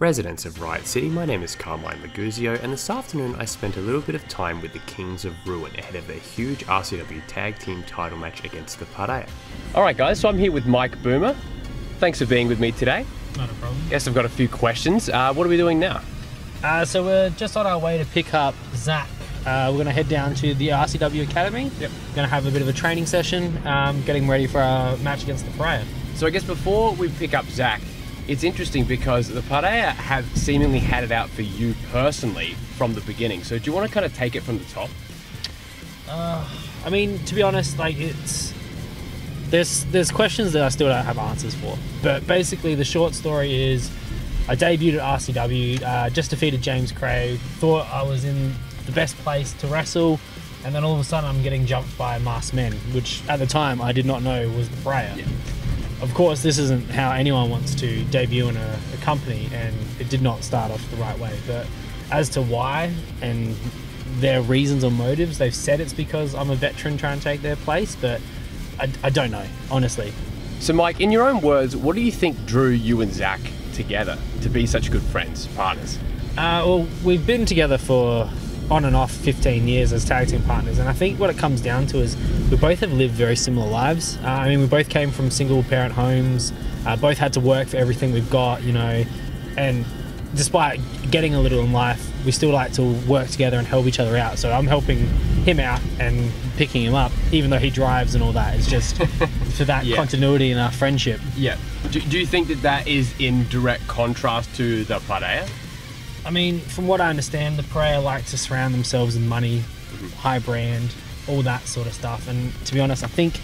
Residents of Riot City, my name is Carmine Laguzio, and this afternoon I spent a little bit of time with the Kings of Ruin ahead of their huge RCW tag team title match against the Parea. Alright guys, so I'm here with Mike Boomer. Thanks for being with me today. Not a problem. Guess I've got a few questions. What are we doing now? So we're just on our way to pick up Zach. We're going to head down to the RCW Academy. Yep. We're going to have a bit of a training session, getting ready for our match against the Parea. So I guess before we pick up Zach, it's interesting because the Parea have seemingly had it out for you personally from the beginning. So do you want to kind of take it from the top? I mean, to be honest, like there's questions that I still don't have answers for. But basically, the short story is, I debuted at RCW, just defeated James Craig, thought I was in the best place to wrestle, and then all of a sudden I'm getting jumped by masked men, which at the time I did not know was the Parea. Yeah. Of course, this isn't how anyone wants to debut in a company, and it did not start off the right way. But as to why and their reasons or motives, they've said it's because I'm a veteran trying to take their place, but I don't know, honestly. So Mike, in your own words, what do you think drew you and Zach together to be such good friends, partners? Well, we've been together for on and off 15 years as tag team partners, and I think what it comes down to is we both have lived very similar lives. I mean, we both came from single parent homes, both had to work for everything we've got, you know, and despite getting a little in life, we still like to work together and help each other out. So I'm helping him out and picking him up, even though he drives and all that. It's just for that continuity in our friendship. Yeah. Do you think that that is in direct contrast to the Parea? I mean, from what I understand, the Parea like to surround themselves in money, high brand, all that sort of stuff. And to be honest, I think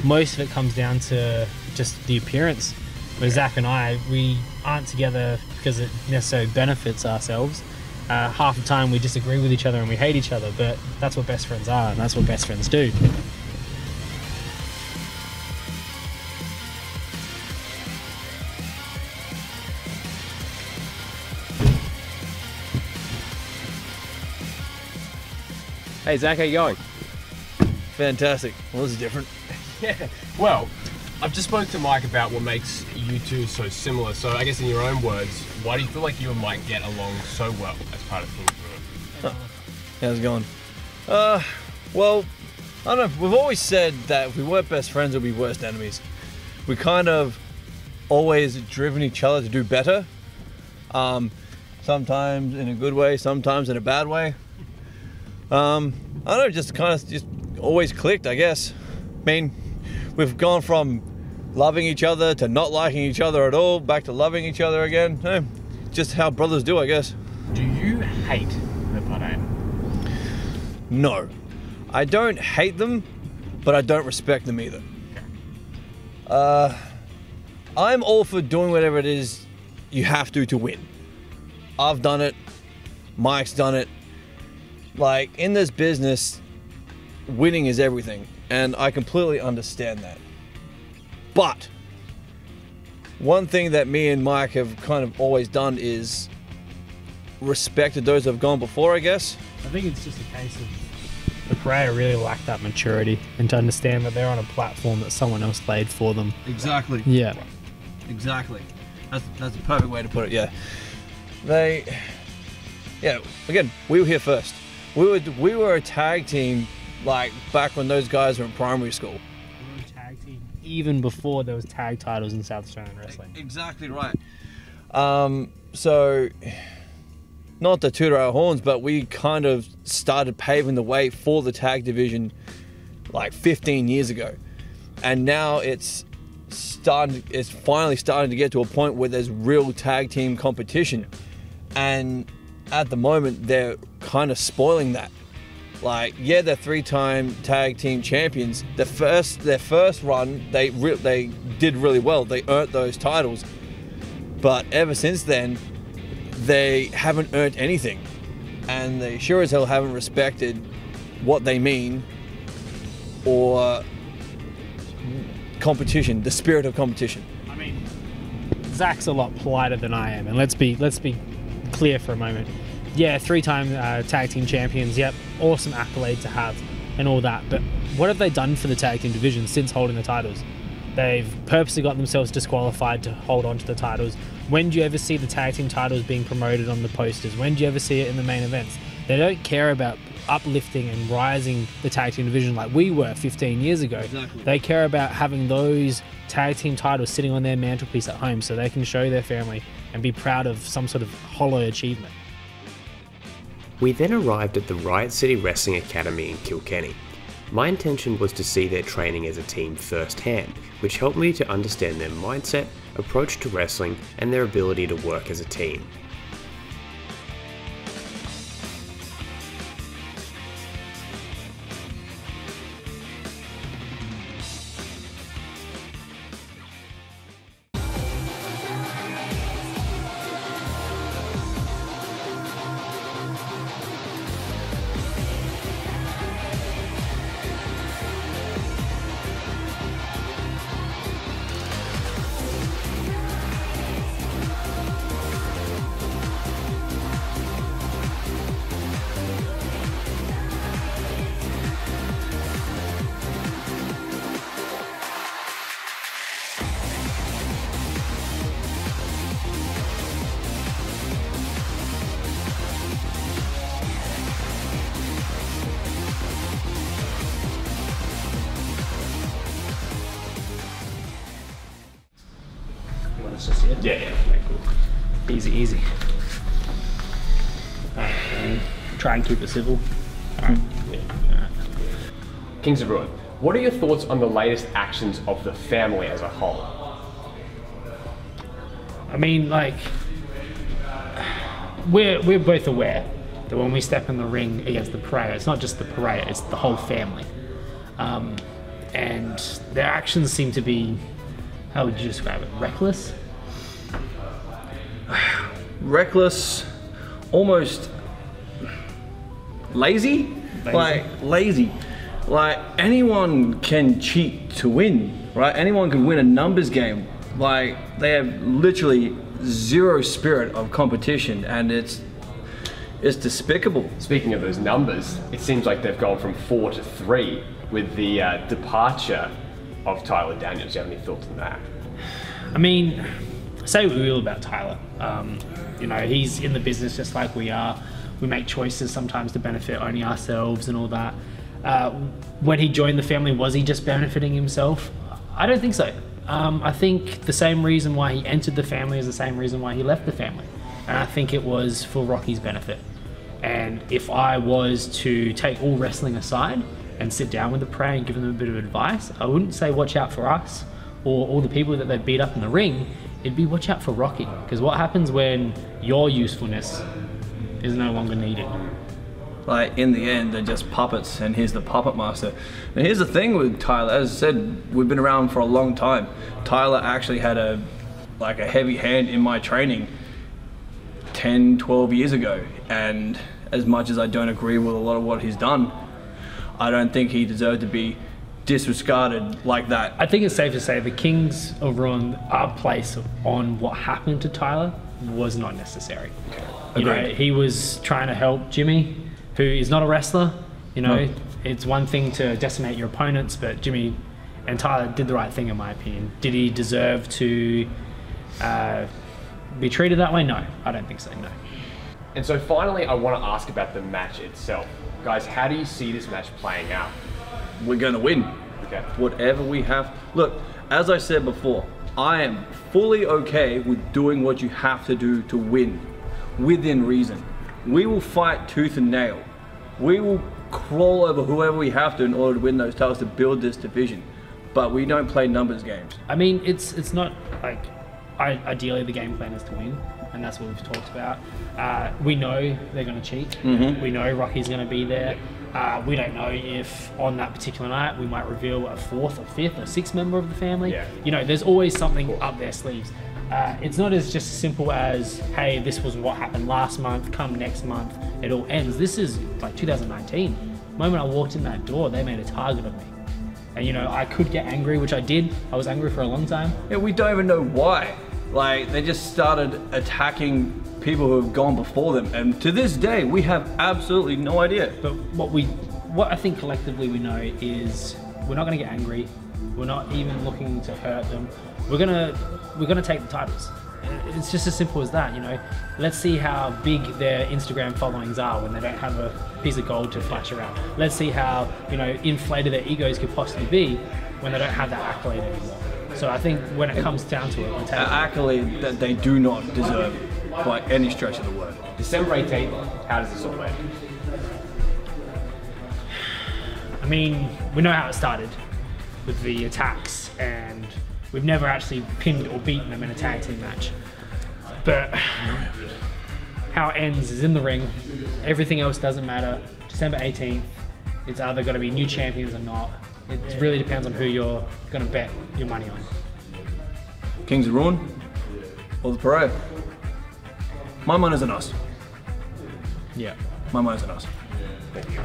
most of it comes down to just the appearance. Where Zach and I, we aren't together because it necessarily benefits ourselves. Half the time we disagree with each other and we hate each other, but that's what best friends are, and that's what best friends do. Hey Zach, how you going? Fantastic. Well, this is different. Yeah. Well, I've just spoke to Mike about what makes you two so similar. So I guess in your own words, why do you feel like you and Mike get along so well as part of Kings of Ruin? How's it going? Well, I don't know. We've always said that if we weren't best friends, we'd be worst enemies. We kind of always driven each other to do better. Sometimes in a good way, sometimes in a bad way. I don't know, just always clicked, I guess. I mean, we've gone from loving each other to not liking each other at all, back to loving each other again. Just how brothers do, I guess. Do you hate the Parea? No. I don't hate them, but I don't respect them either. Okay. I'm all for doing whatever it is you have to win. I've done it. Mike's done it. Like, in this business, winning is everything, and I completely understand that. But one thing that me and Mike have kind of always done is respected those who have gone before, I guess. I think it's just a case of the Parea really lack that maturity and to understand that they're on a platform that someone else laid for them. Exactly. Yeah. Exactly. That's a perfect way to put it, yeah. Again, we were here first. We were a tag team, like, back when those guys were in primary school. We were a tag team even before there was tag titles in South Australian wrestling. Exactly right. So, not to toot our horns, but we kind of started paving the way for the tag division like 15 years ago. And now it's finally starting to get to a point where there's real tag team competition. And at the moment, they're kind of spoiling that. Like, yeah, they're 3-time tag team champions. Their first run, they did really well. They earned those titles. But ever since then, they haven't earned anything. And they sure as hell haven't respected what they mean or competition, the spirit of competition. I mean, Zach's a lot politer than I am, and let's be clear for a moment. Yeah, 3-time tag team champions, yep, awesome accolade to have and all that, but what have they done for the tag team division since holding the titles? They've purposely got themselves disqualified to hold on to the titles. When do you ever see the tag team titles being promoted on the posters? When do you ever see it in the main events? They don't care about uplifting and rising the tag team division like we were 15 years ago. Exactly. They care about having those tag team titles sitting on their mantelpiece at home so they can show their family and be proud of some sort of hollow achievement. We then arrived at the Riot City Wrestling Academy in Kilkenny. My intention was to see their training as a team firsthand, which helped me to understand their mindset, approach to wrestling, and their ability to work as a team. Yeah, cool. Easy. Alright, try and keep it civil. Alright. Yeah. Alright. Kings of Ruin, what are your thoughts on the latest actions of the family as a whole? I mean, like, we're both aware that when we step in the ring against the Pariah, it's not just the Pariah, it's the whole family. And their actions seem to be, how would you describe it, reckless? Reckless, almost lazy. Lazy. Like, anyone can cheat to win, right? Anyone can win a numbers game. Like, they have literally zero spirit of competition, and it's despicable. Speaking of those numbers, it seems like they've gone from 4 to 3 with the departure of Tyler Daniels. Do you have any thoughts on that? I mean, say what we will about Tyler. You know, he's in the business just like we are. We make choices sometimes to benefit only ourselves and all that. When he joined the family, was he just benefiting himself? I don't think so. I think the same reason why he entered the family is the same reason why he left the family. And I think it was for Rocky's benefit. And if I was to take all wrestling aside and sit down with the Prey and give them a bit of advice, I wouldn't say watch out for us or all the people that they beat up in the ring. It'd be watch out for Rocky. Because what happens when your usefulness is no longer needed? Like, in the end, they're just puppets, and he's the puppet master. And here's the thing with Tyler. As I said, we've been around for a long time. Tyler actually had a heavy hand in my training 10, 12 years ago. And as much as I don't agree with a lot of what he's done, I don't think he deserved to be disregarded like that. I think it's safe to say the Kings of Ruin, our place on what happened to Tyler was not necessary. You know, he was trying to help Jimmy, who is not a wrestler. You know, it's one thing to decimate your opponents, but Jimmy and Tyler did the right thing, in my opinion. Did he deserve to be treated that way? No, I don't think so, no. And so finally, I want to ask about the match itself. Guys, how do you see this match playing out? We're going to win. Okay. Whatever we have. Look, as I said before, I am fully okay with doing what you have to do to win, within reason. We will fight tooth and nail. We will crawl over whoever we have to in order to win those titles, to build this division. But we don't play numbers games. I mean, it's not like, ideally the game plan is to win, and that's what we've talked about. We know they're going to cheat. Mm-hmm. We know Rocky's going to be there. We don't know if on that particular night we might reveal a 4th or 5th or 6th member of the family. Yeah. You know, there's always something up their sleeves. It's not as just simple as, hey, this was what happened last month, come next month, it all ends. This is like 2019. The moment I walked in that door, they made a target of me. And you know, I could get angry, which I did. I was angry for a long time. Yeah, we don't even know why. Like, they just started attacking people who have gone before them, and to this day we have absolutely no idea. But what I think collectively we know is we're not going to get angry. We're not even looking to hurt them. We're gonna take the titles, It's just as simple as that, you know. Let's see how big their Instagram followings are when they don't have a piece of gold to flash around. Let's see how, you know, inflated their egos could possibly be when they don't have that accolade anymore. So I think when it comes down to it, an accolade that they do not deserve by any stretch of the word. December 18th, how does this all end? I mean, we know how it started with the attacks, and we've never actually pinned or beaten them in a tag team match. But how it ends is in the ring. Everything else doesn't matter. December 18th, it's either going to be new champions or not. It really depends on who you're going to bet your money on. Kings of Ruin or the Parade? My money's on us. Yeah. My money's on us. Thank you.